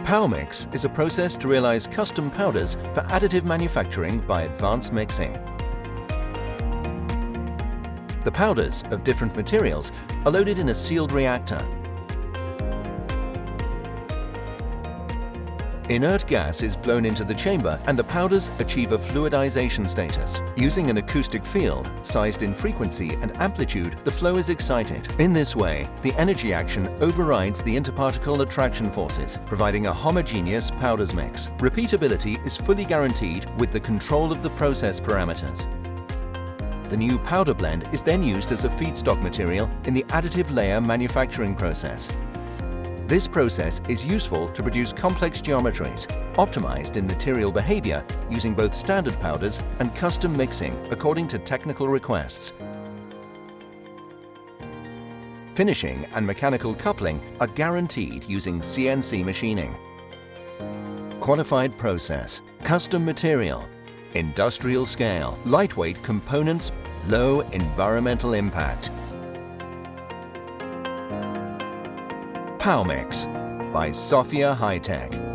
PowMix is a process to realize custom powders for additive manufacturing by advanced mixing. The powders of different materials are loaded in a sealed reactor. Inert gas is blown into the chamber and the powders achieve a fluidization status. Using an acoustic field, sized in frequency and amplitude, the flow is excited. In this way, the energy action overrides the interparticle attraction forces, providing a homogeneous powders mix. Repeatability is fully guaranteed with the control of the process parameters. The new powder blend is then used as a feedstock material in the additive layer manufacturing process. This process is useful to produce complex geometries, optimized in material behavior using both standard powders and custom mixing according to technical requests. Finishing and mechanical coupling are guaranteed using CNC machining. Qualified process, custom material, industrial scale, lightweight components, low environmental impact. PowMix by Sophia Hi-Tech.